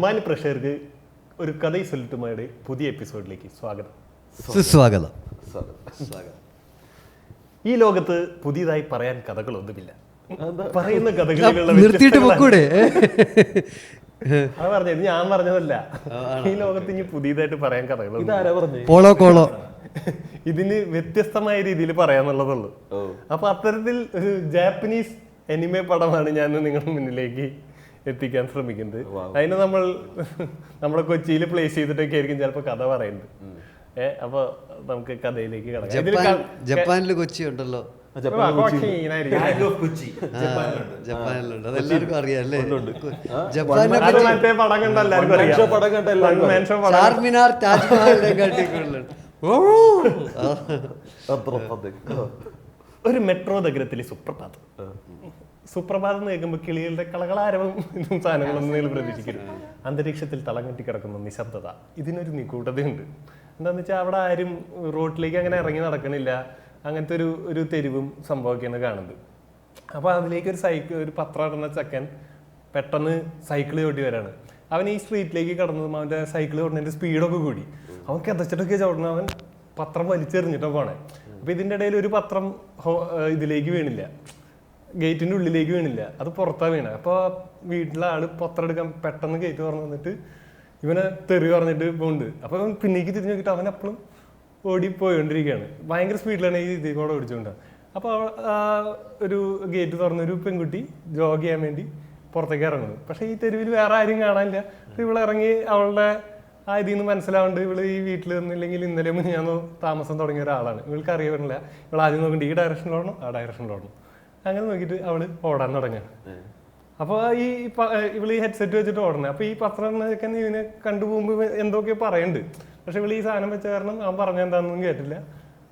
മാന്യ പ്രേക്ഷകർക്ക് ഒരു കഥ സൊല്ലുമായുടെ പുതിയ എപ്പിസോഡിലേക്ക് സ്വാഗതം. സുസ്വാഗതം. ഈ ലോകത്ത് പുതിയതായി പറയാൻ കഥകളൊന്നുമില്ല. പറയുന്ന കഥകളിലുള്ള നിർത്തിയിട്ട് പൊക്കൂടെ? അത് പറഞ്ഞത് ഞാൻ പറഞ്ഞതല്ല. ഈ ലോകത്ത് ഇനി പുതിയതായിട്ട് പറയാൻ കഥകളൊന്നും പോളോ കോളോ ഇതിന് വ്യത്യസ്തമായ രീതിയിൽ പറയാന്നുള്ളതുള്ളൂ. അപ്പൊ അത്തരത്തിൽ ഒരു ജാപ്പനീസ് എനിമെ പടമാണ് ഞാൻ നിങ്ങളുടെ മുന്നിലേക്ക് എത്തിക്കാൻ ശ്രമിക്കുന്നത്. അതിന് നമ്മുടെ കൊച്ചിയിൽ പ്ലേസ് ചെയ്തിട്ടൊക്കെ ആയിരിക്കും ചിലപ്പോ കഥ പറയുന്നത്. അപ്പൊ നമുക്ക് കഥയിലേക്ക് കിടക്കാം. ജപ്പാനില് കൊച്ചി ഉണ്ടല്ലോ, ജപ്പാനിലുണ്ട്, അതെല്ലാവർക്കും അറിയാല്ലേ. മറ്റേ പടം കണ്ട എല്ലാവർക്കും ചാർമിനാർ താജ്മഹലിനെ കാട്ടിക്കൊള്ളുണ്ട്. ഒരു മെട്രോ നഗരത്തിലെ സുപ്രഭാതം എന്ന് കേൾക്കുമ്പോൾ കിളികളുടെ കളകളാരവും ഇതും സാധനങ്ങളൊന്നും നിങ്ങൾ പ്രതീക്ഷിക്കരുത്. അന്തരീക്ഷത്തിൽ തളം കെട്ടി കിടക്കുന്ന നിശബ്ദത, ഇതിനൊരു നിഗൂഢതയുണ്ട്. എന്താന്ന് വെച്ചാൽ അവിടെ ആരും റോഡിലേക്ക് അങ്ങനെ ഇറങ്ങി നടക്കണില്ല. അങ്ങനത്തെ ഒരു തെരുവും സംഭവമൊക്കെയാണ് കാണുന്നത്. അപ്പോൾ അതിലേക്ക് ഒരു പത്രം ഇടുന്ന ചക്കൻ പെട്ടെന്ന് സൈക്കിൾ ചവിട്ടി വരാണ്. അവൻ ഈ സ്ട്രീറ്റിലേക്ക് കടന്നതും അവൻ്റെ സൈക്കിൾ ഓടുന്നതിൻ്റെ സ്പീഡൊക്കെ കൂടി. അവൻ കിതച്ചിട്ടൊക്കെ ചവിടണം. അവൻ പത്രം വലിച്ചെറിഞ്ഞിട്ടോ പോണേ. അപ്പോൾ ഇതിൻ്റെ ഇടയിൽ ഒരു പത്രം ഇതിലേക്ക് വീണില്ല, ഗേറ്റിൻ്റെ ഉള്ളിലേക്ക് വീണില്ല, അത് പുറത്താണ് വീണത്. അപ്പോൾ വീട്ടിലെ ആള് പത്രം എടുക്കാൻ പെട്ടെന്ന് ഗേറ്റ് തുറന്നു വന്നിട്ട് ഇവനെ തെറി പറഞ്ഞിട്ട് പോകുന്നുണ്ട്. അപ്പോൾ അവൻ പിന്നേക്ക് തിരിഞ്ഞു നോക്കിയിട്ട് അവൻ അപ്പോഴും ഓടിപ്പോയിക്കൊണ്ടിരിക്കുകയാണ്. ഭയങ്കര സ്പീഡിലാണ് ഈ ഇതിൽ കൂടെ ഓടിച്ചുകൊണ്ടാണ്. അപ്പോൾ ഒരു ഗേറ്റ് തുറന്നൊരു പെൺകുട്ടി ജോഗ് ചെയ്യാൻ വേണ്ടി പുറത്തേക്ക് ഇറങ്ങുന്നു. പക്ഷേ ഈ തെരുവിൽ വേറെ ആരും കാണാനില്ല. ഇവളിറങ്ങി അവളുടെ ആ ഇതിൽ നിന്ന് മനസ്സിലാവുന്നുണ്ട് ഇവള് ഈ വീട്ടിൽ നിന്നില്ലെങ്കിൽ ഇന്നലെ മുന്നേ ഞാൻ താമസം തുടങ്ങിയ ഒരാളാണ്. ഇവൾക്ക് അറിയാറില്ല. ഇവൾ ആദ്യം നോക്കണ്ട ഈ ഡയറക്ഷനിൽ ഓടണം, ആ ഡയറക്ഷനിൽ ഓടണം. അങ്ങനെ നോക്കിയിട്ട് അവള് ഓടാൻ തുടങ്ങുകയാണ്. അപ്പോൾ ഇവള് ഈ ഹെഡ്സെറ്റ് വെച്ചിട്ട് ഓടണേ. അപ്പോൾ ഈ പത്രം ഇവനെ കണ്ടുപോകുമ്പോൾ എന്തൊക്കെയോ പറയുന്നുണ്ട്. പക്ഷെ ഇവള് ഈ സാധനം വെച്ച കാരണം അവൻ പറഞ്ഞ എന്താണെന്നൊന്നും കേട്ടില്ല.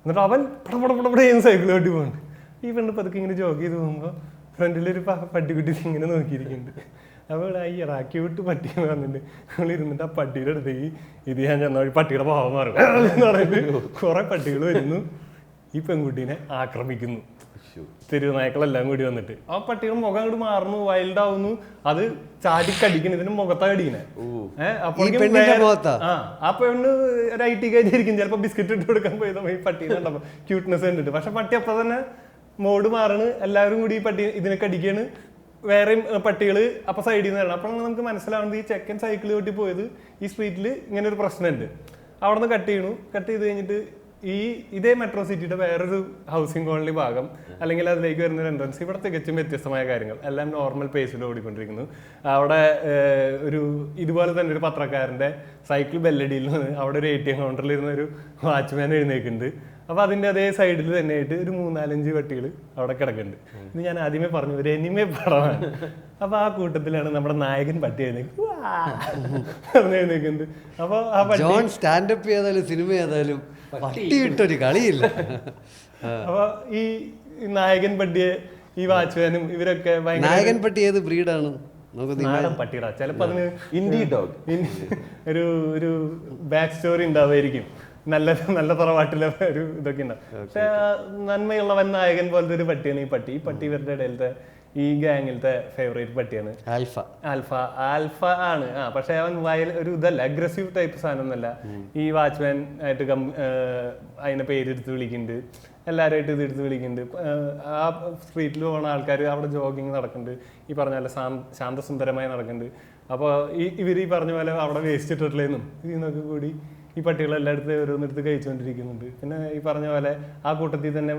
എന്നിട്ട് അവൻ പടപടപടപട സൈക്കിൾ ഓട്ടി പോകുന്നുണ്ട്. ഈ പെണ്ണ് പതുക്കെ ഇങ്ങനെ ജോഗ് ചെയ്ത് പോകുമ്പോൾ ഫ്രണ്ടിലൊരു പട്ടിക്കുട്ടി ഇങ്ങനെ നോക്കിയിരിക്കുന്നുണ്ട്. അപ്പോൾ ഈ ഇറാക്കി വിട്ട് പട്ടി വന്നിട്ട് നമ്മൾ ഇരുന്നിട്ട് ആ പട്ടിയുടെ അടുത്തേക്ക് ഇത് ഞാൻ ചെന്ന പട്ടിയുടെ ഭാവം മാറും എന്ന് പറഞ്ഞിട്ട് കുറെ പട്ടികൾ വരുന്നു, ഈ പെൺകുട്ടീനെ ആക്രമിക്കുന്നു. തെരുവുനായ്ക്കളെല്ലാം കൂടി വന്നിട്ട് ആ പട്ടികൾ മുഖം അങ്ങോട്ട് മാറുന്നു, വൈൽഡ് ആവുന്നു. അത് ചാടിക്കടിക്കണം, ഇതിന് മുഖത്താ കടിക്കണേ. ആ പെണ്ണ് ഒരു IT കഴിഞ്ഞിരിക്കും. ചിലപ്പോ ബിസ്ക്കറ്റ് ഇട്ട് കൊടുക്കാൻ പോയതോ ഈ പട്ടീനെ കണ്ടപ്പോ ക്യൂട്ട്നെസ് കണ്ടിട്ട്. പക്ഷെ പട്ടി അപ്പൊ തന്നെ മോഡ് മാറണ്. എല്ലാവരും കൂടി ഈ പട്ടി ഇതിനെ കടിക്കാണ്. വേറെയും പട്ടികള് അപ്പൊ സൈഡിൽ നിന്ന് വരണം. അപ്പൊ നമുക്ക് മനസ്സിലാവുന്നത് ഈ ചെക്കൻ സൈക്കിൾ ഓട്ടി പോയത് ഈ സ്ട്രീറ്റിൽ ഇങ്ങനെ ഒരു പ്രശ്നമുണ്ട്. അവിടെ നിന്ന് കട്ട് ചെയ്ത് കഴിഞ്ഞിട്ട് ഇതേ മെട്രോ സിറ്റിയുടെ വേറൊരു ഹൗസിംഗ് കോളനി ഭാഗം അല്ലെങ്കിൽ അതിലേക്ക് വരുന്ന എൻട്രൻസ് ഇവിടെ തികച്ചും വ്യത്യസ്തമായ കാര്യങ്ങൾ എല്ലാം നോർമൽ പേസിൽ ഓടിക്കൊണ്ടിരിക്കുന്നു. അവിടെ ഇതുപോലെ തന്നെ ഒരു പത്രക്കാരൻ്റെ സൈക്കിൾ ബെല്ലടിയിൽ നിന്ന് അവിടെ ഒരു ATM കൗണ്ടറിൽ ഇരുന്ന ഒരു വാച്ച്മാൻ എഴുന്നേക്കുന്നുണ്ട്. അപ്പോൾ അതിൻ്റെ അതേ സൈഡിൽ തന്നെയായിട്ട് ഒരു 3-4 പട്ടികൾ അവിടെ കിടക്കുന്നുണ്ട്. ഇത് ഞാൻ ആദ്യമേ പറഞ്ഞു, ഒരു എനിമേ പടമാണ്. അപ്പോൾ ആ കൂട്ടത്തിലാണ് നമ്മുടെ നായകൻ പട്ടി എഴുന്നേക്കുന്നത്. അപ്പോൾ ആ പട്ടി സ്റ്റാൻഡപ്പ് ചെയ്താലും സിനിമ ചെയ്താലും പട്ടി വിട്ടൊരു കളിയില്ല. അപ്പൊ ഈ നായകൻ പട്ടിയെ ഈ വാച്ച്മാനും ഇവരൊക്കെ നായകൻ പട്ടി ഏത് ബ്രീഡാണ്? നാടൻ പട്ടിയുടെ ചിലപ്പോ അതിന് ഒരു ബാക്ക് സ്റ്റോറി ഉണ്ടാവുമായിരിക്കും. നല്ല തറവാട്ടിലെ ഒരു ഇതൊക്കെ ഉണ്ടാവും. പക്ഷെ നന്മയുള്ളവൻ നായകൻ പോലത്തെ ഒരു പട്ടിയാണ് ഈ പട്ടി. ഈ പട്ടി ഇവരുടെ ഇടയിലത്തെ ഈ ഗാങ്ങിലത്തെ ഫേവറേറ്റ് പട്ടിയാണ്. ആൽഫ ആണ്. പക്ഷെ അവൻ ഒരു ഇതല്ല, അഗ്രസീവ് ടൈപ്പ് സാധനം ഒന്നല്ല. ഈ വാച്ച്മാൻ ആയിട്ട് അതിനെ പേരെടുത്ത് വിളിക്കുന്നുണ്ട്, എല്ലാവരുമായിട്ട് ഇതെടുത്ത് വിളിക്കുന്നുണ്ട്. ആ സ്ട്രീറ്റിൽ പോകുന്ന ആൾക്കാർ അവിടെ ജോഗിങ് നടക്കുന്നുണ്ട്. ഈ പറഞ്ഞ പോലെ ശാന്തസുന്ദരമായി നടക്കുന്നുണ്ട്. അപ്പോൾ ഇവർ ഈ പറഞ്ഞ പോലെ അവിടെ വേസ്റ്റ് ഇട്ടിട്ടില്ലെന്നും ഇതിനൊക്കെ കൂടി ഈ പട്ടികളെല്ലായിടത്തും ഓരോന്നിടത്ത് കഴിച്ചുകൊണ്ടിരിക്കുന്നുണ്ട്. പിന്നെ ഈ പറഞ്ഞ പോലെ ആ കൂട്ടത്തിൽ തന്നെ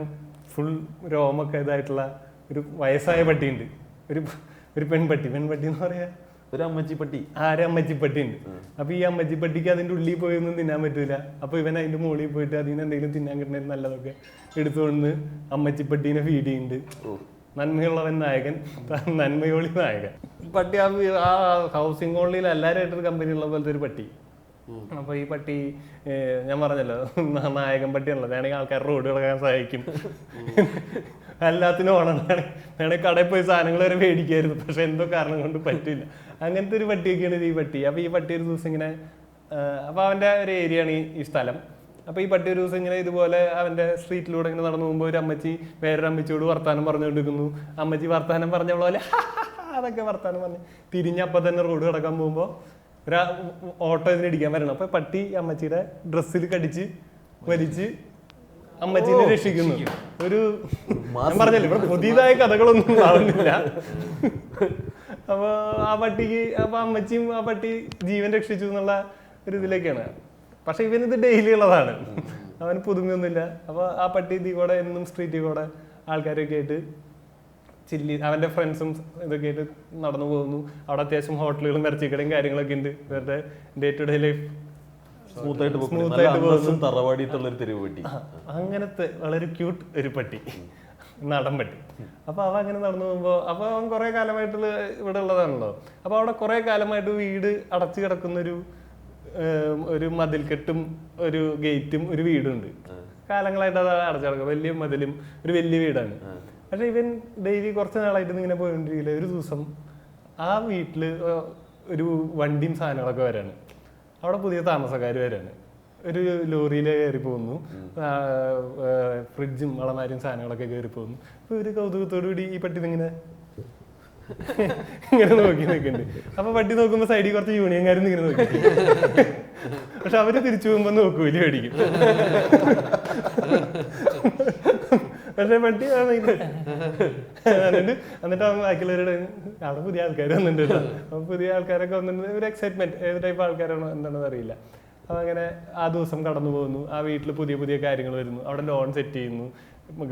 ഫുൾ രോമൊക്കെ ഇതായിട്ടുള്ള ഒരു വയസ്സായ പട്ടിയുണ്ട്, ഒരു പെൺപട്ടി എന്ന് പറയാ, ഒരു അമ്മച്ചിപ്പട്ടി. ഒരു അമ്മച്ചിപ്പട്ടി ഉണ്ട്. അപ്പൊ ഈ അമ്മച്ചിപ്പട്ടിക്ക് അതിന്റെ ഉള്ളിൽ പോയൊന്നും തിന്നാൻ പറ്റൂല. അപ്പൊ ഇവൻ അതിന്റെ മുകളിൽ പോയിട്ട് അതിന് എന്തെങ്കിലും തിന്നാൻ കിട്ടുന്ന നല്ലതൊക്കെ എടുത്തുകൊണ്ട് അമ്മച്ചിപ്പട്ടീനെ ഫീഡ് ചെയ്യുന്നുണ്ട്. നന്മയുള്ളവൻ നായകൻ, നന്മയോളി നായകൻ. പട്ടി ആ ഹൗസിംഗ് കോളനിയിൽ എല്ലാവരുമായിട്ടൊരു കമ്പനി ഉള്ള പോലത്തെ ഒരു പട്ടി. അപ്പൊ ഈ പട്ടി ഞാൻ പറഞ്ഞല്ലോ നായകൻ പട്ടിയാണല്ലോ. വേണമെങ്കിൽ ആൾക്കാർ റോഡ് കിടക്കാൻ സഹായിക്കും, എല്ലാത്തിനും ഓണം. വേണമെങ്കിൽ കടയിൽ പോയി സാധനങ്ങൾ വരെ മേടിക്കായിരുന്നു. പക്ഷെ എന്തോ കാരണം കൊണ്ട് പറ്റില്ല. അങ്ങനത്തെ ഒരു പട്ടിയൊക്കെയാണ് ഈ പട്ടി. അപ്പൊ ഈ പട്ടി ഒരു ദിവസം ഇങ്ങനെ, അപ്പൊ അവന്റെ ഒരു ഏരിയയാണ് ഈ സ്ഥലം. അപ്പൊ ഈ പട്ടി ഒരു ദിവസം ഇങ്ങനെ ഇതുപോലെ അവന്റെ സ്ട്രീറ്റിലൂടെ ഇങ്ങനെ നടന്നു പോകുമ്പോൾ ഒരു അമ്മച്ചി വേറൊരു അമ്മച്ചിയോട് വർത്താനം പറഞ്ഞുകൊണ്ടിരിക്കുന്നു. അമ്മച്ചി വർത്താനം പറഞ്ഞ പോലെ അതൊക്കെ വർത്താനം പറഞ്ഞ് തിരിഞ്ഞപ്പം തന്നെ റോഡ് കിടക്കാൻ പോകുമ്പോൾ ഒരു ഓട്ടോ ഇതിന് ഇടിക്കാൻ വരണം. അപ്പൊ പട്ടി അമ്മച്ചിയുടെ ഡ്രസ്സിൽ കടിച്ച് വലിച്ച് അമ്മച്ചീനെ രക്ഷിക്കുന്നു. ഒരു ഞാൻ പറഞ്ഞല്ലോ ഇവിടെ പുതിയതായ കഥകളൊന്നും ആവുന്നില്ല. അപ്പൊ ആ പട്ടിക്ക് അപ്പൊ അമ്മച്ചിയും ആ പട്ടി ജീവൻ രക്ഷിച്ചു എന്നുള്ള ഒരു ഇതിലേക്കാണ്. പക്ഷെ ഇവനിത് ഡെയിലി ഉള്ളതാണ്, അവന് പുതുമയൊന്നുമില്ല. അപ്പൊ ആ പട്ടി ഇതിൽ കൂടെ എന്നും സ്ട്രീറ്റിൽ കൂടെ ആൾക്കാരൊക്കെ ആയിട്ട് അവന്റെ ഫ്രണ്ട്സും ഇതൊക്കെ ആയിട്ട് നടന്നു പോകുന്നു. അവിടെ അത്യാവശ്യം ഹോട്ടലുകളും ഇറച്ചിക്കടയും കാര്യങ്ങളൊക്കെ ഉണ്ട്. ഇവരുടെ ഡേ ടു ഡേ ലൈഫ് സ്മൂത്തായിട്ട് പോകുന്നു. തറവാടിയിട്ടുള്ളൊരു തെരുവ് പട്ടി, അങ്ങനത്തെ വളരെ ക്യൂട്ട് ഒരു പട്ടി, നാടൻ പട്ടി. അപ്പൊ അവ അങ്ങനെ നടന്നു പോകുമ്പോ അപ്പൊ അവൻ കുറെ കാലമായിട്ടുള്ള ഇവിടെ ഉള്ളതാണല്ലോ. അപ്പൊ അവിടെ കുറെ കാലമായിട്ട് വീട് അടച്ചു കിടക്കുന്ന ഒരു മതിൽക്കെട്ടും ഒരു ഗേറ്റും ഒരു വീടുണ്ട്. കാലങ്ങളായിട്ട് അത് അടച്ചു കിടക്കുക, വലിയ മതിലും ഒരു വലിയ വീടാണ്. പക്ഷെ ഇവൻ ഡെയിലി കുറച്ച് നാളായിട്ട് ഇങ്ങനെ പോയിക്കൊണ്ടിരിക്കില്ല. ഒരു ദിവസം ആ വീട്ടില് ഒരു വണ്ടിയും സാധനങ്ങളൊക്കെ വരാണ്. അവിടെ പുതിയ താമസക്കാർ വരാണ്. ഒരു ലോറിയിൽ കയറി പോകുന്നു, ഫ്രിഡ്ജും വളമാരും സാധനങ്ങളൊക്കെ കയറി പോകുന്നു. അപ്പൊ ഒരു കൗതുകത്തോടു കൂടി ഈ പട്ടി ഇങ്ങനെ ഇങ്ങനെ നോക്കി നിൽക്കുന്നുണ്ട്. അപ്പൊ പട്ടി നോക്കുമ്പോ സൈഡിൽ കുറച്ച് യൂണിയൻകാരും ഇങ്ങനെ നോക്കി. പക്ഷെ അവര് തിരിച്ചു പോകുമ്പോ നോക്കൂലി മേടിക്കും. പക്ഷെ പട്ടി എന്നിട്ട് അവൻ ബാക്കിയുള്ളവരുടെ അവിടെ പുതിയ ആൾക്കാർ വന്നിട്ടുണ്ട്. അപ്പൊ പുതിയ ആൾക്കാരൊക്കെ വന്നിട്ട് ഒരു എക്സൈറ്റ്മെന്റ്, ഏത് ടൈപ്പ് ആൾക്കാരാണോ എന്താണെന്ന് അറിയില്ല. അപ്പൊ അങ്ങനെ ആ ദിവസം കടന്നു പോകുന്നു. ആ വീട്ടിൽ പുതിയ പുതിയ കാര്യങ്ങൾ വരുന്നു. അവിടെ ലോൺ സെറ്റ് ചെയ്യുന്നു,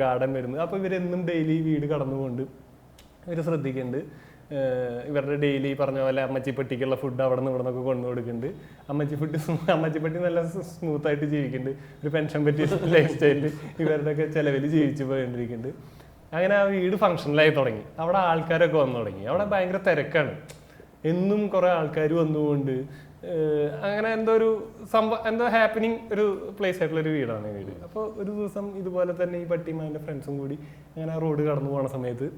ഗാർഡൻ വരുന്നു. അപ്പൊ ഇവരെന്നും ഡെയിലി വീട് കടന്നു പോകുന്നുണ്ട്. ഇവർ ശ്രദ്ധിക്കുന്നുണ്ട്. ഇവരുടെ ഡെയിലി പറഞ്ഞ പോലെ അമ്മച്ചിപ്പട്ടിക്കുള്ള ഫുഡ് അവിടെ നിന്ന് ഇവിടെ നിന്നൊക്കെ കൊണ്ടു കൊടുക്കുന്നുണ്ട്. അമ്മച്ചിപ്പട്ടി നല്ല സ്മൂത്തായിട്ട് ജീവിക്കുന്നുണ്ട്. ഒരു പെൻഷൻ പറ്റിയ ലൈഫ് സ്റ്റൈലിൽ ഇവരുടെയൊക്കെ ചിലവിൽ ജീവിച്ചു പോയിക്കൊണ്ടിരിക്കുന്നുണ്ട്. അങ്ങനെ ആ വീട് ഫങ്ഷണലായി തുടങ്ങി. അവിടെ ആൾക്കാരൊക്കെ വന്നു തുടങ്ങി. അവിടെ ഭയങ്കര തിരക്കാണ്. എന്നും കുറെ ആൾക്കാർ വന്നുകൊണ്ട് അങ്ങനെ എന്തോ ഹാപ്പനിങ് ഒരു പ്ലേസ് ആയിട്ടുള്ള ഒരു വീടാണ് ഈ വീട്. അപ്പോൾ ഒരു ദിവസം ഇതുപോലെ തന്നെ ഈ പട്ടിയും അതിൻ്റെ ഫ്രണ്ട്സും കൂടി അങ്ങനെ ആ റോഡ് കടന്നു പോകുന്ന സമയത്ത്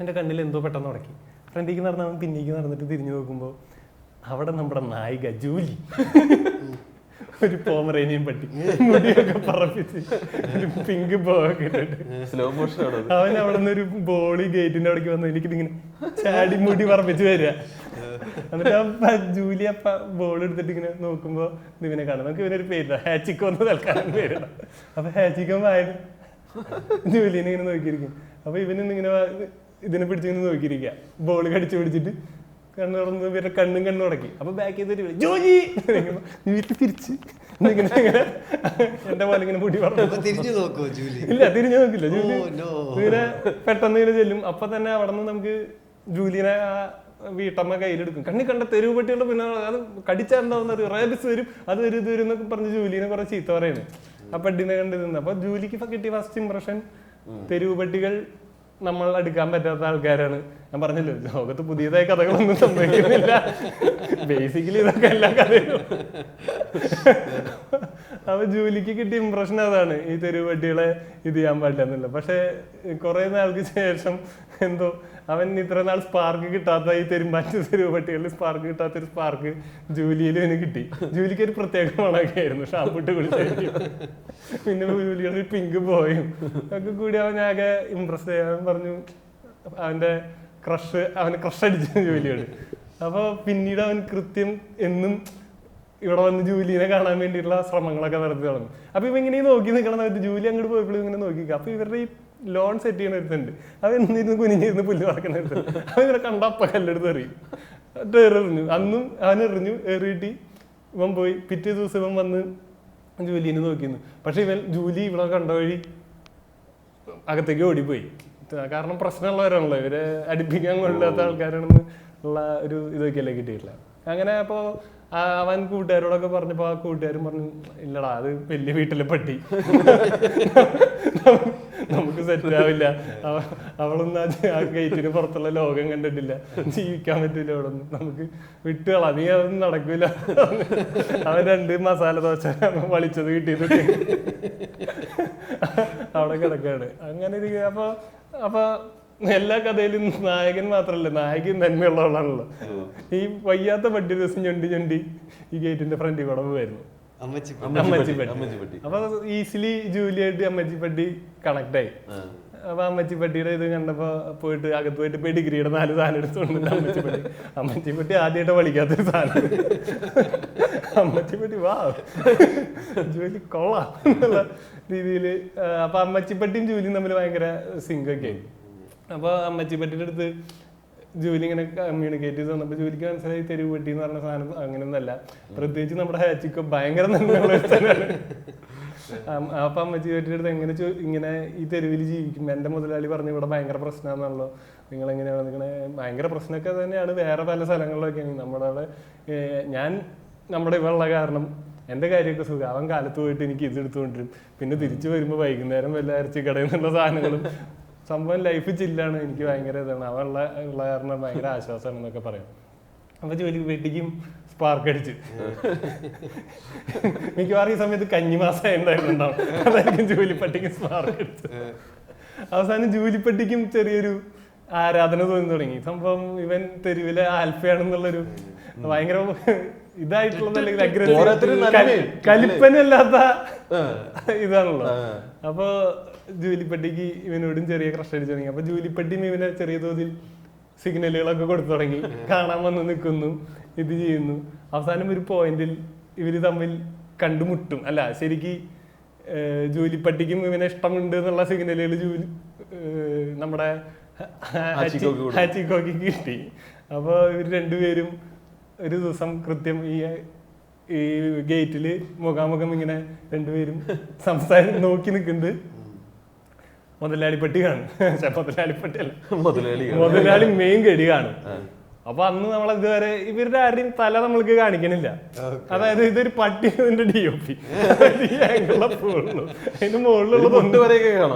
എൻ്റെ കണ്ണിൽ എന്തോ പെട്ടെന്ന് ഉടക്കി. ഫ്രണ്ടിലേക്ക് നടന്നവൻ പിന്നേക്ക് നടന്നിട്ട് തിരിഞ്ഞു നോക്കുമ്പോൾ അവിടെ നമ്മുടെ നായിക ജൂലി, ഒരു പോമറേനിയൻ പട്ടി, മുടിയൊക്കെ പറപ്പിച്ച് ഒരു പിങ്ക് ബോയൊക്കെ ഇട്ടിട്ട് സ്ലോ മോഷൻ അവൻ അവിടെ നിന്ന് ഒരു ബോളി ഗേറ്റിന്റെ അവിടേക്ക് വന്ന് എനിക്കിങ്ങനെ ചാടി മുടി പറപ്പിച്ച് വരിക. എന്നിട്ട് ആ ജൂലി അപ്പ ബോൾ എടുത്തിട്ട് ഇങ്ങനെ നോക്കുമ്പോ ഇവനെ കാണാം. നമുക്ക് ഇവനൊരു പേരില്ല, ഹാച്ചിക്കോ എന്ന് തൽക്കാലം പേരിടാം. അപ്പൊ ഹാച്ചിക്കോ ആയിട്ട് ജൂലിനെ ഇങ്ങനെ നോക്കിയിരിക്കും. അപ്പൊ ഇവനിങ്ങനെ ഇതിനെ പിടിച്ചിങ്ങനെ നോക്കിയിരിക്കുക. ബോൾ കടിച്ചു പിടിച്ചിട്ട് കണ്ണു തുറന്ന് ഇവരുടെ കണ്ണും ഉടക്കി. അപ്പൊ ബാക്ക് ചെയ്തിട്ട് ജോലി വീട്ടിൽ തിരിച്ച് ഇങ്ങനെ എന്റെ പോലെ ഇങ്ങനെ മുടി പറഞ്ഞു. ഇല്ല, തിരിഞ്ഞു നോക്കില്ല ജൂലി. ഇങ്ങനെ പെട്ടെന്ന് ഇങ്ങനെ ചെല്ലും. അപ്പൊ തന്നെ അവിടെ നിന്ന് നമുക്ക് ജൂലിനെ വീട്ടമ്മ കയ്യിലെടുക്കും. കണ്ണി കണ്ട തെരുവ് പട്ടികളുടെ പിന്നെ അത് കടിച്ചാണ്ടാവുന്ന ഒരു റേബിസ് വരും, അത് വരും ഇത് വരും എന്നൊക്കെ പറഞ്ഞ് ജൂലിനെ കുറെ ചീത്ത പറയുന്നത് ആ പട്ടിനെ കണ്ടു നിന്ന്. അപ്പൊ ജൂലിക്ക് കിട്ടിയ ഫസ്റ്റ് ഇംപ്രഷൻ തെരുവ് പട്ടികൾ നമ്മൾ അടുക്കാൻ പറ്റാത്ത ആൾക്കാരാണ്. ഞാൻ പറഞ്ഞല്ലോ, ലോകത്ത് പുതിയതായ കഥകളൊന്നും സംഭവിക്കുന്നില്ല. ബേസിക്കലി ഇതൊക്കെ എല്ലാ കഥയും. അപ്പൊ ജൂലിക്ക് കിട്ടിയ ഇംപ്രഷൻ അതാണ്, ഈ തെരുവ് പട്ടികളെ ഇത് ചെയ്യാൻ പാടില്ല. പക്ഷെ കുറെ നാൾക്ക് ശേഷം എന്തോ അവൻ ഇത്ര നാൾ സ്പാർക്ക് കിട്ടാത്ത ഈ തെരുമ്പാറ്റ് തെരുവ് പട്ടികളിൽ സ്പാർക്ക് കിട്ടാത്തൊരു സ്പാർക്ക് ജൂലിയിൽ അവന് കിട്ടി. ജൂലിക്ക് ഒരു പ്രത്യേക മണമൊക്കെ ആയിരുന്നു, ഷാമ്പിട്ട് കുളിച്ചായിരിക്കും. പിന്നെ ജൂലിയുടെ ഒരു പിങ്ക് ബോയും ഒക്കെ കൂടി അവൻ ആകെ ഇംപ്രസ് ചെയ്യാൻ പറഞ്ഞു. അവന്റെ അവന് ക്രഷ് അടിച്ചു ജൂലിയോട്. അപ്പൊ പിന്നീട് അവൻ കൃത്യം എന്നും ഇവിടെ വന്ന് ജൂലിനെ കാണാൻ വേണ്ടിയിട്ടുള്ള ശ്രമങ്ങളൊക്കെ നടത്തി തുടങ്ങും. അപ്പൊ ഇവ ഇങ്ങനെ നോക്കി നിൽക്കണം. ജൂലി അങ്ങോട്ട് പോയപ്പോഴും ഇങ്ങനെ നോക്കി. അപ്പൊ ഇവരുടെ ഈ ലോൺ സെറ്റ് ചെയ്യണ ഒരുത്തുണ്ട്, അവൻ എന്നിരുന്ന് കുനിഞ്ഞിരുന്ന് പുല്ല് പറക്കണ ഒരുത്തുണ്ട്. അവൻ ഇവരെ കണ്ട അപ്പ കല്ലെടുത്ത് എറിയും. എറിഞ്ഞു. അന്നും അവൻ എറിഞ്ഞു. എറിയിട്ട് ഇവൻ പോയി. പിറ്റേ ദിവസം ഇവൻ വന്ന് ജൂലിനെ നോക്കിയിരുന്നു. പക്ഷെ ജൂലി ഇവിടെ കണ്ട വഴി അകത്തേക്ക് ഓടിപ്പോയി. കാരണം പ്രശ്നമുള്ളവരാണല്ലോ, ഇവരെ അടുപ്പിക്കാൻ കൊള്ളാത്ത ആൾക്കാരാണെന്ന് ഉള്ള ഒരു ഇതൊക്കെയല്ലേ കിട്ടിയിട്ടില്ല. അങ്ങനെ അപ്പോൾ അവൻ കൂട്ടുകാരോടൊക്കെ പറഞ്ഞപ്പോൾ ആ കൂട്ടുകാരും പറഞ്ഞു, ഇല്ലടാ അത് വലിയ വീട്ടിലെ പട്ടി, നമുക്ക് സെറ്റ് ആവില്ല, അവളൊന്നും ആ ഗേറ്റിന് പുറത്തുള്ള ലോകം കണ്ടിട്ടില്ല, ജീവിക്കാൻ പറ്റില്ല അവിടെ ഒന്നും, നമുക്ക് വിട്ടുകളാ, നീ അതൊന്നും നടക്കൂല. അവൻ 2 മസാല ദോശ വളിച്ചത് കിട്ടിയത് അവിടെ കിടക്കാണ്. അങ്ങനെ അപ്പൊ എല്ലാ കഥയിലും നായകൻ മാത്രല്ല, നായകൻ നന്മയുള്ളവളാണല്ലോ. ഈ വയ്യാത്ത പട്ടി ദിവസം ഞൊണ്ടി ഈ ഗേറ്റിന്റെ ഫ്രണ്ടിൽ കൂടെ പോയിരുന്നു അമ്മച്ചിപ്പട്ടി. അപ്പൊ ഈസിലി ജൂലിയായിട്ട് അമ്മച്ചിപ്പട്ടി കണക്ട് ആയി. അപ്പൊ അമ്മച്ചിപ്പട്ടിയുടെ ഇത് കണ്ടപ്പോ പോയിട്ട് അകത്ത് പോയിട്ട് പെഡിഗ്രിയുടെ 4 സാധനം എടുത്തോണ്ട് അമ്മച്ചിപ്പട്ടി ആദ്യമായിട്ട് പഠിക്കാത്തൊരു സാധനം. അമ്മച്ചിപ്പട്ടി വാ ജോലി കൊള്ളാം എന്നുള്ള രീതിയിൽ. അപ്പൊ അമ്മച്ചിപ്പട്ടിയും ജോലിയും തമ്മിൽ ഭയങ്കര സിങ്കൊക്കെ ആയി. അപ്പൊ അമ്മച്ചിപ്പട്ടിയുടെ അടുത്ത് ജോലി ഇങ്ങനെ കമ്മ്യൂണിക്കേറ്റ് ചെയ്ത് വന്നപ്പോൾ ജോലിക്ക് മനസ്സിലായി തെരുവ് പെട്ടി എന്ന് പറഞ്ഞ സാധനം അങ്ങനെയൊന്നല്ല. പ്രത്യേകിച്ച് നമ്മുടെ ഹാച്ചിക്കോ ഭയങ്കര നന്മയുള്ള സ്ഥലമാണ്. അപ്പൊ അമ്മച്ചി പറ്റിയെടുത്ത് എങ്ങനെ ഇങ്ങനെ ഈ തെരുവിൽ ജീവിക്കും? എന്റെ മുതലാളി പറഞ്ഞു ഇവിടെ ഭയങ്കര പ്രശ്നമാണല്ലോ, നിങ്ങൾ എങ്ങനെയാണ് നിൽക്കണേ? ഭയങ്കര പ്രശ്നമൊക്കെ തന്നെയാണ് വേറെ പല സ്ഥലങ്ങളിലൊക്കെ. നമ്മുടെ അവിടെ ഞാൻ നമ്മുടെ ഇവളുള്ള കാരണം എൻ്റെ കാര്യമൊക്കെ സുഖം. അവൻ കാലത്ത് പോയിട്ട് എനിക്ക് ഇത് എടുത്തുകൊണ്ടിരും, പിന്നെ തിരിച്ചു വരുമ്പോൾ വൈകുന്നേരം വല്ല ഇറച്ചി കടയിൽ നിന്നുള്ള സാധനങ്ങളും. സംഭവം ലൈഫ് ചില്ലാണ്. എനിക്ക് ഭയങ്കര ഇതാണ്. ഉള്ള കാരണം ഭയങ്കര ആശ്വാസമാണ് എന്നൊക്കെ പറയാം. അപ്പൊ ജോലി പെട്ടിക്കും സ്പാർക്ക് അടിച്ച് മിക്കവാറും ഈ സമയത്ത് കഞ്ഞിമാസം ഉണ്ടായിരുന്നുണ്ടാവും. അതായിരിക്കും ജോലിപ്പട്ടിക്കും സ്പാർക്ക് അടിച്ച്. അവസാനം ജോലിപ്പട്ടിക്കും ചെറിയൊരു ആരാധന തോന്നി തുടങ്ങി. സംഭവം ഇവൻ തെരുവിലെ ആൽഫയാണെന്നുള്ളൊരു ഭയങ്കര ഇതായിട്ടുള്ളത്, അല്ലെങ്കിൽ കലിപ്പനല്ലാത്ത ഇതാണല്ലോ. അപ്പൊ ജോലിപ്പട്ടിക്ക് ഇവനോടും ചെറിയ ക്രഷ് അടിച്ചു തുടങ്ങി. അപ്പൊ ജോലിപ്പട്ടിയും ഇവനെ ചെറിയ തോതിൽ സിഗ്നലുകളൊക്കെ കൊടുത്തു തുടങ്ങി. കാണാൻ വന്ന് നിൽക്കുന്നു, ഇത് ചെയ്യുന്നു. അവസാനം ഒരു പോയിന്റിൽ ഇവര് തമ്മിൽ കണ്ടുമുട്ടും. അല്ല, ശരിക്ക് ജോലിപ്പട്ടിക്കും ഇവനെ ഇഷ്ടമുണ്ട് എന്നുള്ള സിഗ്നലുകൾ നമ്മുടെ ഹാച്ചിക്കോക്ക് കിട്ടി. അപ്പൊ ഇവർ രണ്ടുപേരും ഒരു ദിവസം കൃത്യം ഈ ഗേറ്റില് മുഖാമുഖം ഇങ്ങനെ രണ്ടുപേരും നോക്കി നിൽക്കുന്നുണ്ട്. മുതലാളിപ്പട്ടി കാണും. മുതലാളിപ്പട്ടി അല്ല, മുതലാളി മെയിൻ ഗഡി കാണും. അപ്പൊ അന്ന് നമ്മൾ ഇതുവരെ ഇവരുടെ ആരുടെയും തല നമ്മൾക്ക് കാണിക്കണില്ല. അതായത് ഇതൊരു പട്ടിന്റെ DOP അതിന് മുകളിലുള്ള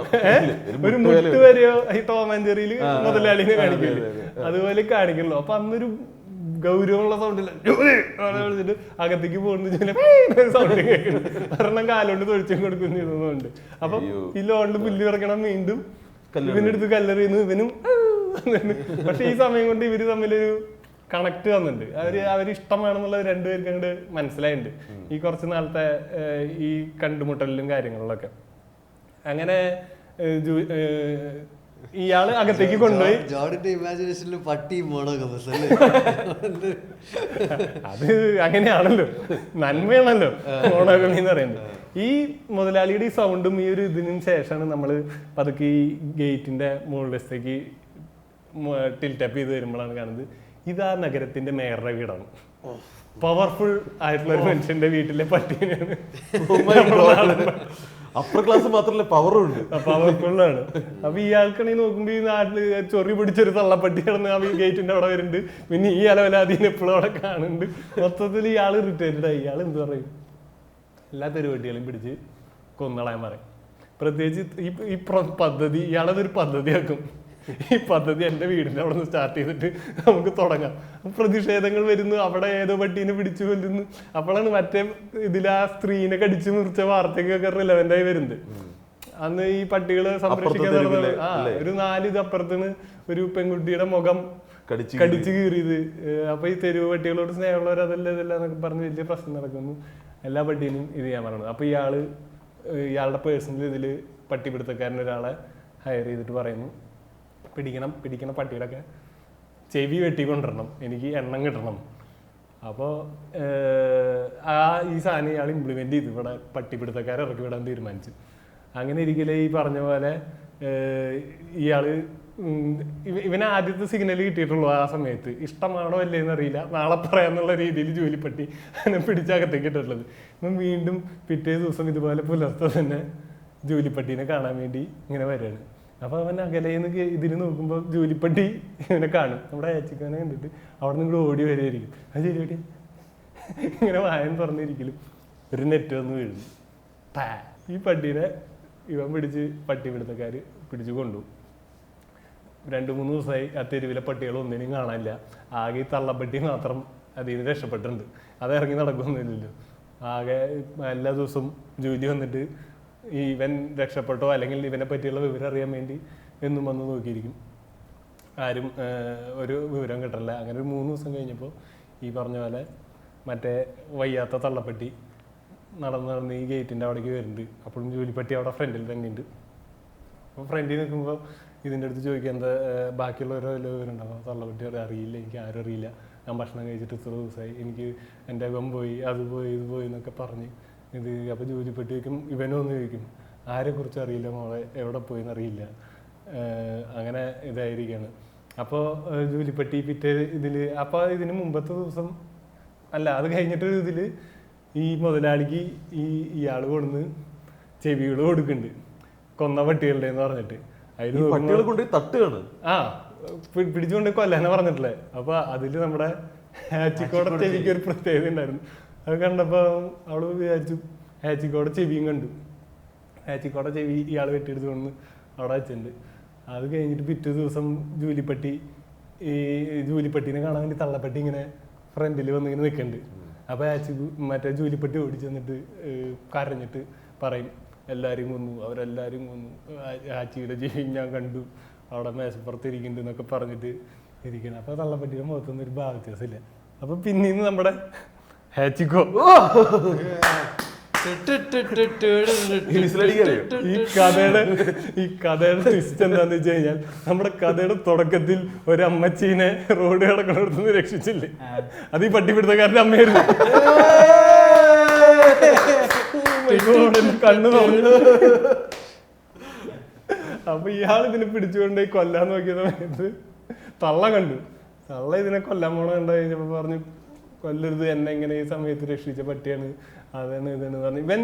ഒരു മുട്ട് വരെയോ ഈ ടോം ആൻഡ് ജെറിയിൽ മുതലാളിനെ കാണിക്കില്ല, അതുപോലെ കാണിക്കണല്ലോ. അപ്പൊ അന്നൊരു ഗൗരവമുള്ള സൗണ്ടില്ല വിളിച്ചിട്ട് അകത്തേക്ക് പോകുന്ന സൗണ്ട് കേൾക്കുന്നു. കാരണം കാലോണ്ട് തൊഴിച്ചും കൊടുക്കുന്നുണ്ട്. അപ്പൊ ഈ ലോണില് പുല്ല് കിടക്കണം, വീണ്ടും ഇവന്റെ അടുത്ത് കല്ലെറിയുന്നു, ഇവനും. പക്ഷെ ഈ സമയം കൊണ്ട് ഇവര് തമ്മിലൊരു കണക്ട് വന്നിട്ടുണ്ട്. അവര് ഇഷ്ടമാണെന്നുള്ളത് രണ്ടുപേർക്ക് അങ്ങോട്ട് മനസ്സിലായിട്ടുണ്ട് ഈ കുറച്ച് നാളത്തെ ഈ കണ്ടുമുട്ടലിലും കാര്യങ്ങളിലൊക്കെ. അങ്ങനെ ഇയാള് അകത്തേക്ക് കൊണ്ടുപോയി. അത് അങ്ങനെയാണല്ലോ, നന്മയാണല്ലോ മോണോഗമി എന്ന് പറയുന്നത്. ഈ മുതലാളിയുടെ ഈ സൗണ്ടും ഈ ഒരു ഇതിനും ശേഷമാണ് നമ്മൾ പതുക്കെ ഈ ഗേറ്റിന്റെ മുകളിലേക്ക് ടിൽറ്റപ്പ് ചെയ്ത് വരുമ്പോഴാണ് കാണുന്നത് ഇത് ആ നഗരത്തിന്റെ മേയറുടെ വീടാണ്. പവർഫുൾ ആയിട്ടുള്ള ഒരു മനുഷ്യന്റെ വീട്ടിലെ പട്ടീനെയാണ്. അപ്പർ ക്ലാസ് മാത്രമല്ല പവറും ഉണ്ട്, പവർഫുള്ളാണ്. അപ്പൊ ഇയാൾക്കാണെങ്കിൽ നോക്കുമ്പോ ഈ നാട്ടില് ചൊറി പിടിച്ചൊരു തള്ളപ്പട്ടി കിടന്ന് ആ ഗേറ്റിന്റെ അവിടെ വരുന്നുണ്ട്. പിന്നെ ഈ അലവലാദീനെ എപ്പോഴും അവിടെ കാണുന്നുണ്ട്. മൊത്തത്തിൽ ഇയാള് ഇറിറ്റേറ്റഡ് ആയി. ഇയാൾ എന്ത് പറയും, എല്ലാ തെരുവട്ടികളെയും പിടിച്ച് കൊന്നളയാൻ പറയും. പ്രത്യേകിച്ച് ഈ പദ്ധതി ഇയാളതൊരു പദ്ധതിയാക്കും. ഈ പദ്ധതി എൻ്റെ വീടിൻ്റെ അവിടെ നിന്ന് സ്റ്റാർട്ട് ചെയ്തിട്ട് നമുക്ക് തുടങ്ങാം. പ്രതിഷേധങ്ങൾ വരുന്നു, അവിടെ ഏതോ പട്ടീനെ പിടിച്ചു കൊല്ലുന്നു. അപ്പോഴാണ് മറ്റേ ഇതിൽ ആ സ്ത്രീനെ കടിച്ചു മുറിച്ച വാർത്തക്കൊക്കെ റിലവൻ്റായി വരുന്നത്. അന്ന് ഈ പട്ടികളെ സംരക്ഷിക്കാൻ നടന്നത് ഒരു 4 ഇത് അപ്പുറത്തുനിന്ന് ഒരു പെൺകുട്ടിയുടെ മുഖം കടിച്ചു കീറിയത്. അപ്പൊ ഈ തെരുവ് പട്ടികളോട് സ്നേഹമുള്ളവർ അതല്ല ഇതല്ല എന്നൊക്കെ പറഞ്ഞ് വലിയ പ്രശ്നം നടക്കുന്നു. എല്ലാ പട്ടീനും ഇത് ചെയ്യാൻ പറയുന്നത്. അപ്പൊ ഇയാളുടെ പേഴ്സണൽ ഇതില് പട്ടിപിടുത്തക്കാരനൊരാളെ ഹയർ ചെയ്തിട്ട് പറയുന്നു, പിടിക്കണം പട്ടിയുടെയൊക്കെ ചെവി വെട്ടിക്കൊണ്ടിരണം, എനിക്ക് എണ്ണം കിട്ടണം. അപ്പോൾ ഈ സാധനം ഇയാൾ ഇംപ്ലിമെന്റ് ചെയ്തു. ഇവിടെ പട്ടിപിടുത്തക്കാരെ ഇറക്കി വിടാൻ തീരുമാനിച്ചു. അങ്ങനെ ഇരിക്കലേ ഈ പറഞ്ഞ പോലെ ഇവന് ആദ്യത്തെ സിഗ്നൽ കിട്ടിയിട്ടുള്ളൂ. ആ സമയത്ത് ഇഷ്ടമാണോ അല്ലേന്ന് അറിയില്ല, നാളെ പറയാന്നുള്ള രീതിയിൽ ജോലിപ്പട്ടി അതിനെ പിടിച്ചകത്തേക്ക് ഇട്ടിട്ടുള്ളത്. ഇപ്പം വീണ്ടും പിറ്റേ ദിവസം ഇതുപോലെ പുലർത്തെ തന്നെ ജോലിപ്പട്ടീനെ കാണാൻ വേണ്ടി ഇങ്ങനെ വരികയാണ്. അപ്പൊ അവൻ അകലേന്ന് ഇതിന് നോക്കുമ്പോൾ ജോലിപ്പട്ടി ഇവനെ കാണും. നമ്മുടെ ഏച്ചിക്കാനെ കണ്ടിട്ട് അവിടെ നിന്ന് ഇവിടെ ഓടി വരികയായിരിക്കും. അത് ജോലിപ്പട്ടി ഇങ്ങനെ വായൻ തുറന്നിരിക്കലും ഒരു നെറ്റ് വന്ന് വീഴുന്നു. ഈ പട്ടീനെ ഇവൻ പിടിച്ച് പട്ടിപിടുത്തക്കാര് പിടിച്ച് കൊണ്ടുപോകും. 2-3 ദിവസമായി ആ തെരുവിലെ പട്ടികൾ ഒന്നിനും കാണാനില്ല. ആകെ ഈ തള്ളപ്പട്ടി മാത്രം അതിൽ നിന്ന് രക്ഷപ്പെട്ടിട്ടുണ്ട്. അത് ഇറങ്ങി നടക്കൊന്നുമില്ലല്ലോ. ആകെ എല്ലാ ദിവസവും ജോലി വന്നിട്ട് ഇവൻ രക്ഷപ്പെട്ടോ അല്ലെങ്കിൽ ഇവനെ പറ്റിയുള്ള വിവരം അറിയാൻ വേണ്ടി എന്നും വന്ന് നോക്കിയിരിക്കും. ആരും ഒരു വിവരം കിട്ടില്ല. അങ്ങനെ ഒരു 3 ദിവസം കഴിഞ്ഞപ്പോൾ ഈ പറഞ്ഞ പോലെ മറ്റേ വയ്യാത്ത തള്ളപ്പട്ടി നടന്ന് ഈ ഗേറ്റിൻ്റെ അവിടേക്ക് വരുന്നുണ്ട്. അപ്പോഴും ജോലിപ്പട്ടി അവിടെ ഫ്രണ്ടിൽ തന്നെയുണ്ട്. അപ്പോൾ ഫ്രണ്ടിൽ നിൽക്കുമ്പോൾ ഇതിൻ്റെ അടുത്ത് ചോദിക്കുക എന്താ ബാക്കിയുള്ളവരോ ഇവരുണ്ടാവും. തള്ളപ്പെട്ടി അറിയില്ല, എനിക്ക് ആരും അറിയില്ല, ഞാൻ ഭക്ഷണം കഴിച്ചിട്ട് ഇത്ര ദിവസമായി, എനിക്ക് എൻ്റെ ഇവൻ പോയി, അത് പോയി, ഇത് പോയി എന്നൊക്കെ പറഞ്ഞ് ഇത്. അപ്പോൾ ജോലിപ്പെട്ടി വയ്ക്കും, ഇവനൊന്ന് ചോദിക്കും, ആരെക്കുറിച്ച് അറിയില്ല മോളെ, എവിടെ പോയി എന്നറിയില്ല, അങ്ങനെ ഇതായിരിക്കുകയാണ്. അപ്പോൾ ജോലിപ്പെട്ടി പിറ്റേ ഇതിൽ, അപ്പോൾ ഇതിന് മുമ്പത്തെ ദിവസം അല്ല, അത് കഴിഞ്ഞിട്ടൊരു ഇതിൽ ഈ മുതലാളിക്ക് ഇയാൾ കൊടുന്ന് ചെവികൾ കൊടുക്കുന്നുണ്ട്, കൊന്ന പട്ടികളുടെ എന്ന് പറഞ്ഞിട്ട്. അതിൽ പട്ടികളെ കൊണ്ട് തട്ടുകയാണ്. ആ പിടിച്ചുകൊണ്ട് കൊല്ലാനെ പറഞ്ഞിട്ടില്ലേ. അപ്പൊ അതില് നമ്മുടെ ഹാച്ചിക്കോടെ ചെവിക്ക് ഒരു പ്രത്യേകത ഉണ്ടായിരുന്നു. അത് കണ്ടപ്പോ അവള് വിചാരിച്ചു ഹാച്ചിക്കോടെ ചെവിയും കണ്ടു. ഹാച്ചിക്കോടെ ചെവി ഇയാൾ വെട്ടിയെടുത്ത് കൊണ്ട് അവിടെ വെച്ചിട്ടുണ്ട്. അത് കഴിഞ്ഞിട്ട് പിറ്റേ ദിവസം ജൂലിപ്പട്ടീനെ കാണാൻ വേണ്ടി തള്ളപ്പെട്ടി ഇങ്ങനെ ഫ്രണ്ടിൽ വന്നിങ്ങനെ നിൽക്കുന്നുണ്ട്. അപ്പൊ മറ്റേ ജൂലിപ്പട്ടി ഓടിച്ചു വന്നിട്ട് കരഞ്ഞിട്ട് പറയും, എല്ലാവരും കൊന്നു, അവരെല്ലാവരും കൊന്നു, ആച്ചിയുടെ ചെവി ഞാൻ കണ്ടു, അവിടെ മേശപ്പുറത്ത് ഇരിക്കുന്നുണ്ട് എന്നൊക്കെ പറഞ്ഞിട്ട് ഇരിക്കണം. അപ്പൊ തള്ളപ്പട്ടിയുടെ മുഖത്തൊന്നും ഒരു ഭാവവ്യത്യാസമില്ല. അപ്പൊ പിന്നീന്ന് നമ്മുടെ ഹാച്ചിക്കോ ഈ കഥയുടെ ട്വിസ്റ്റ് എന്താന്ന് വെച്ച് കഴിഞ്ഞാൽ, നമ്മുടെ കഥയുടെ തുടക്കത്തിൽ ഒരമ്മച്ചീനെ റോഡ് കിടക്കണടുത്തുനിന്ന് രക്ഷിച്ചില്ലേ, അത് ഈ പട്ടിപിടുത്തക്കാരന്റെ അമ്മയായിരുന്നു. കണ്ണു പറഞ്ഞു. അപ്പൊ ഇയാൾ ഇതിനെ പിടിച്ചുകൊണ്ട് കൊല്ലാൻ നോക്കിയ സമയത്ത് തള്ള കണ്ടു. തള്ള ഇതിനെ കൊല്ലാൻ പോണ കണ്ടു കഴിഞ്ഞപ്പോ പറഞ്ഞു, കൊല്ലരുത്, എന്നെ ഇങ്ങനെ ഈ സമയത്ത് രക്ഷിച്ച പട്ടിയാണ്, അതാണ് ഇതാണ് പറഞ്ഞു. ഇവൻ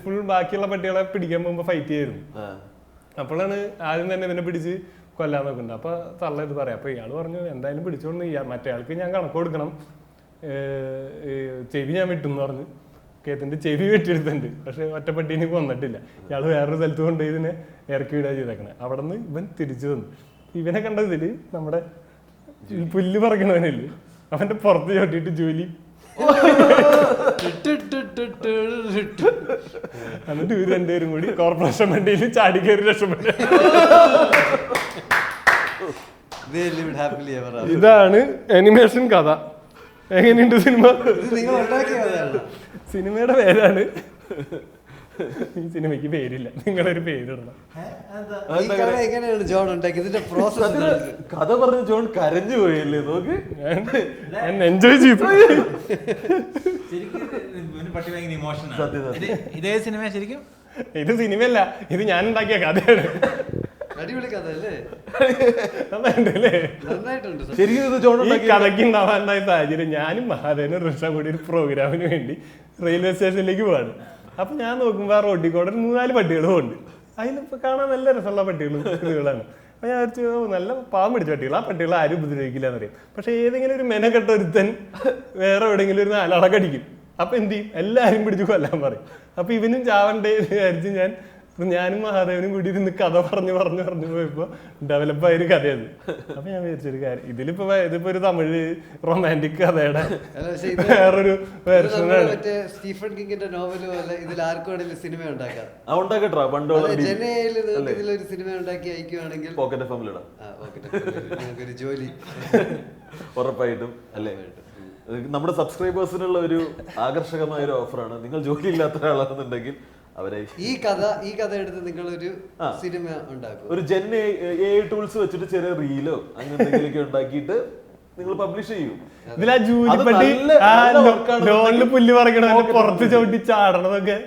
ഫുൾ ബാക്കിയുള്ള പട്ടികളെ പിടിക്കാൻ പോകുമ്പോ ഫൈറ്റ് ചെയ്യായിരുന്നു. അപ്പോഴാണ് ആദ്യം തന്നെ ഇവനെ പിടിച്ച് കൊല്ലാൻ നോക്കുന്നത്. അപ്പൊ തള്ള ഇത് പറയാം. അപ്പൊ ഇയാൾ പറഞ്ഞു, എന്തായാലും പിടിച്ചോണ്ട് മറ്റേ ആൾക്ക് ഞാൻ കണക്ക് കൊടുക്കണം, ചെവി ഞാൻ വിട്ടെന്ന് പറഞ്ഞു. കേത്തിന്റെ ചെവി വെട്ടിയെടുത്തുണ്ട്, പക്ഷെ ഒറ്റപ്പട്ടീനെ കൊന്നിട്ടില്ല. ഇയാൾ വേറൊരു സ്ഥലത്ത് കൊണ്ട് ഇതിനെ ഇറക്കി വിടുക ചെയ്തേക്കണേ. അവിടെ നിന്ന് ഇവൻ തിരിച്ചു വന്നു. ഇവനെ കണ്ടതില് നമ്മുടെ പുല്ല് പറിക്കണവനില്ലേ, അവന്റെ പുറത്ത് ചോട്ടിട്ട് ജോലി എന്നിട്ട് ഇവർ രണ്ടുപേരും കൂടി കോർപ്പറേഷൻ വണ്ടിയിൽ ചാടിക്കയറി രക്ഷപ്പെട്ടു. ഇതാണ് അനിമേഷൻ കഥ. എങ്ങനെയുണ്ട് സിനിമ? സിനിമയുടെ പേരാണ്, ഈ സിനിമയ്ക്ക് പേരില്ല, നിങ്ങളൊരു പേരിടണം. കഥ പറഞ്ഞ ജോൺ കരഞ്ഞു പോയല്ലേ, നോക്ക്, ഞാൻ എൻജോയ് ചെയ്തു. ഇതേ സിനിമ ശരിക്കും? ഇത് സിനിമയല്ല, ഇത് ഞാൻ ഉണ്ടാക്കിയ കഥയാണ്. ശരിക്കും ഇത് ജോൺ ഈ കഥയ്ക്ക് ഉണ്ടാവാനുണ്ടായ സാഹചര്യം, ഞാനും മഹാദേവനും ഋഷ കൂടി ഒരു പ്രോഗ്രാമിന് വേണ്ടി റെയിൽവേ സ്റ്റേഷനിലേക്ക് പോവാണ്. അപ്പൊ ഞാൻ നോക്കുമ്പോ ആ റോഡിൽ കൂടെ 3-4 പട്ടികളും ഉണ്ട്. അതിലിപ്പോ കാണാൻ നല്ല രസമുള്ള പട്ടികളാണ്. അപ്പൊ ഞാൻ വെച്ചു, നല്ല പാവം പിടിച്ച പട്ടികൾ, ആ പട്ടികൾ ആരും ഉപദ്രവിക്കില്ല എന്നറിയാം. പക്ഷെ ഏതെങ്കിലും ഒരു മെനക്കെട്ട ഒരുത്തൻ വേറെ എവിടെയെങ്കിലും ഒരു 4 ആളെ കടിക്കും. അപ്പൊ എന്ത് ചെയ്യും, എല്ലാരും പിടിച്ച് കൊല്ലാൻ പറയും. അപ്പൊ ഇവനും ചാവണ്ടേ വിചാരിച്ച് ഞാനും മഹാദേവനും കൂടി ഇരുന്ന് കഥ പറഞ്ഞു പോയപ്പോ ഡെവലപ്പ് ആയൊരു കഥയത്. അപ്പൊ ഞാൻ വിചാരിച്ചൊരു കാര്യം, ഇതിപ്പോ ഒരു തമിഴ് റൊമാൻറ്റിക് കഥയുടെ വേറൊരു വേർഷനാണ്. സ്റ്റീഫൻ കിങ്ങിന്റെ നോവല് പോലെ ഇതിൽ ആർക്കും സിനിമ ഉണ്ടാക്കാം. ഇതിലൊരു സിനിമ ഉണ്ടാക്കി അയക്കുവാണെങ്കിൽ പോക്കറ്റ് എഫ്എം ലിടാം, ഒരു ജോലി ഉറപ്പായിട്ടും അല്ലേ. നമ്മുടെ സബ്സ്ക്രൈബേഴ്സിനുള്ള ഒരു ആകർഷകമായ ഒരു ഓഫറാണ്. നിങ്ങൾ ജോലി ഇല്ലാത്ത ഒരാളാണെന്നുണ്ടെങ്കിൽ അവരെ ഈ കഥ എടുത്ത് നിങ്ങൾ ഒരു സിനിമ ഉണ്ടാക്കും. ഒരു ജെൻ എ ടൂൾസ് വെച്ചിട്ട് ചെറിയ റീലോ അങ്ങനെ എന്തെങ്കിലുമൊക്കെ ഉണ്ടാക്കിയിട്ട് നിങ്ങൾ പബ്ലിഷ് ചെയ്യും. ഇതിലാ ജൂലിപ്പട്ടി ലോണില് പുല്ല് പറിക്കണ പുറത്ത് ചവിട്ടി ചാടണതൊക്കെ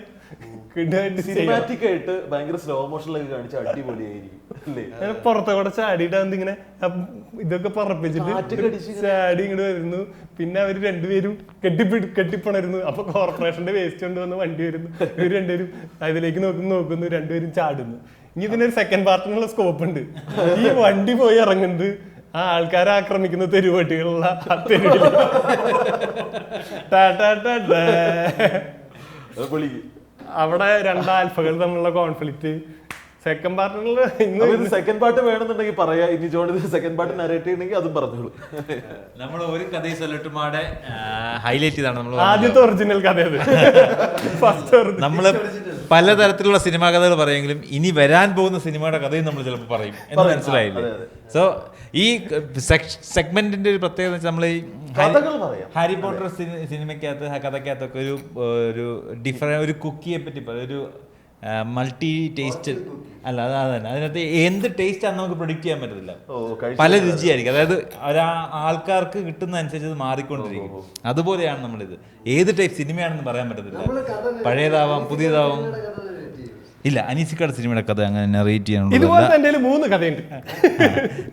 സിനിമാറ്റിക് ആയിട്ട് ഭയങ്കര സ്ലോ മോഷനിലൊക്കെ കാണിച്ച അടിപൊളിയായിരിക്കും അല്ലേ. പുറത്തോടെ ചാടിയിട്ട് ഇങ്ങനെ ഇതൊക്കെ പറപ്പിച്ചിട്ട് ചാടി ഇങ്ങോട്ട് വരുന്നു. പിന്നെ അവര് രണ്ടുപേരും കെട്ടിപ്പണരുന്നു. അപ്പൊ കോർപ്പറേഷന്റെ വേസ്റ്റ് കൊണ്ടുവന്ന് വണ്ടി വരുന്നു. ഇവര് രണ്ടുപേരും അതിലേക്ക് നോക്കുന്നു, രണ്ടുപേരും ചാടുന്നു. ഇനി ഇതിനൊരു സെക്കൻഡ് പാർട്ടിനുള്ള സ്കോപ്പ് ഉണ്ട്. ഈ വണ്ടി പോയി ഇറങ്ങുന്നത് ആ ആൾക്കാരെ ആക്രമിക്കുന്ന തെരുവട്ടികളുള്ള തെരുവിൽ അവിടെ 2 ആൽഫകൾ തമ്മിലുള്ള കോൺഫ്ലിക്റ്റ്. സെക്കൻഡ് പാർട്ടിനുള്ള സെക്കൻഡ് പാർട്ട് വേണമെന്നുണ്ടെങ്കിൽ പറയാ. ഇനി ജോൺ സെക്കൻഡ് പാർട്ട് നരേറ്റ് ചെയ്യണമെങ്കിൽ അതും പറഞ്ഞോളൂ. നമ്മൾ ഒരു കഥയും സൊല്ലട്ടുമാടെ ഹൈലൈറ്റ് ചെയ്താണ് നമ്മൾ ആദ്യത്തെ ഒറിജിനൽ കഥയത്. നമ്മള് പലതരത്തിലുള്ള സിനിമാ കഥകൾ പറയുമെങ്കിലും ഇനി വരാൻ പോകുന്ന സിനിമയുടെ കഥയും നമ്മൾ ചിലപ്പോൾ പറയും എന്ന് മനസ്സിലായില്ലേ. സോ ഈ സെഗ്മെന്റിന്റെ ഒരു പ്രത്യേകത വെച്ചാൽ നമ്മൾ ഈ ഹാരി പോട്ടർ സിനിമയ്ക്കകത്ത് കഥയ്ക്കകത്തൊക്കെ ഒരു ഡിഫറെന്റ് ഒരു കുക്കിയെ പറ്റി ഒരു മൾട്ടി ടേസ്റ്റ് അല്ല അതന്നെ അതിനകത്ത് എന്ത് ടേസ്റ്റ് ആണെന്ന് നമുക്ക് പ്രൊഡിക്റ്റ് ചെയ്യാൻ പറ്റത്തില്ല. കഴിച്ച പല രുചിയായിരിക്കും. അതായത് ആൾക്കാർക്ക് കിട്ടുന്ന അനുസരിച്ച് അത് മാറിക്കൊണ്ടിരിക്കും. അതുപോലെയാണ് നമ്മളിത്. ഏത് ടൈപ്പ് സിനിമയാണെന്ന് പറയാൻ പറ്റത്തില്ല. പഴയതാവാം, പുതിയതാവാം. ഇല്ല, അനീസിക്കയുടെ സിനിമയുടെ കഥ അങ്ങനെ നറേറ്റ് ചെയ്യാനുള്ള ഇതുപോലത്തെ എൻ്റെ 3 കഥയുണ്ട്.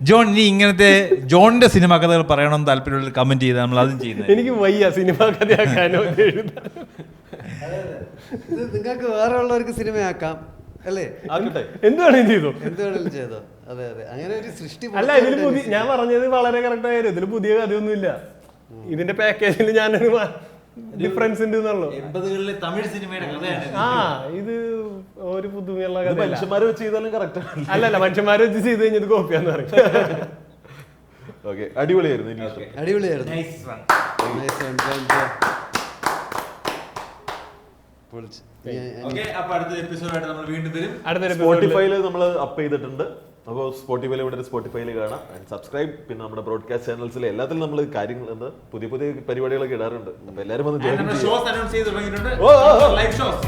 ജോൺ, ഇനി ഇങ്ങനത്തെ ജോണിന്റെ സിനിമാ കഥകൾ പറയണമെന്ന് താല്പര്യമുള്ള കമന്റ് ചെയ്താൽ നമ്മൾ അതും ചെയ്യുന്നത്. എനിക്ക് വയ്യ സിനിമാ കഥയാക്കാനോ എഴുതാൻ. ഇത് നിങ്ങൾക്ക് വേറെ ഉള്ളവർക്ക് സിനിമയാക്കാം അല്ലേ? ആക്കട്ടെ, എന്തുവേണേലും ചെയ്തോ, എന്തുവേണേലും ചെയ്തോ. അതെ അതെ, അങ്ങനെ ഒരു സൃഷ്ടി. അല്ല ഇതിൽ പുതിയ, ഞാൻ പറഞ്ഞത് വളരെ കറക്റ്റ് ആയിരുന്നു. ഇതിൽ പുതിയ കഥയൊന്നുമില്ല. ഇതിന്റെ പാക്കേജിൽ ഞാനൊരു ഡിഫറൻസ് ഉണ്ട് എന്നുള്ളൂ. 80കളിലെ തമിഴ് സിനിമയുടെ കഥയാണ്. ഇത് ഒരു പുതുമയുള്ള കഥ. മനുഷ്യന്മാരെ വെച്ച് ചെയ്താലും കറക്റ്റ് അല്ലല്ല, മനുഷ്യന്മാരെ വെച്ച് ചെയ്ത് കഴിഞ്ഞത് കോപ്പിയാന്ന് പറയും. ഓക്കെ, അടിപൊളിയായിരുന്നു. ഇനി അടിപൊളിയായിരുന്നു. അടുത്ത എപ്പിസോഡായിട്ട് നമ്മൾ വീണ്ടും വരും. അടുത്തൊരു സ്പോട്ടിഫൈയിൽ നമ്മൾ അപ്പ് ചെയ്തിട്ടുണ്ട്. അപ്പോൾ സ്പോട്ടിഫൈയിൽ ഇവിടെ സ്പോട്ടിഫൈയിൽ കാണാം. And subscribe. പിന്നെ നമ്മുടെ ബ്രോഡ്കാസ്റ്റ് ചാനൽസിൽ എല്ലാത്തിലും നമ്മൾ കാര്യങ്ങൾ പുതിയ പുതിയ പരിപാടികളൊക്കെ ഇടാറുണ്ട്. അപ്പോൾ എല്ലാവരും വന്ന് ഷോസ് അനൗൺസ് ചെയ്ത് തുടങ്ങിയിട്ടുണ്ട്. ഓ, ഓ, ഓ. Live shows.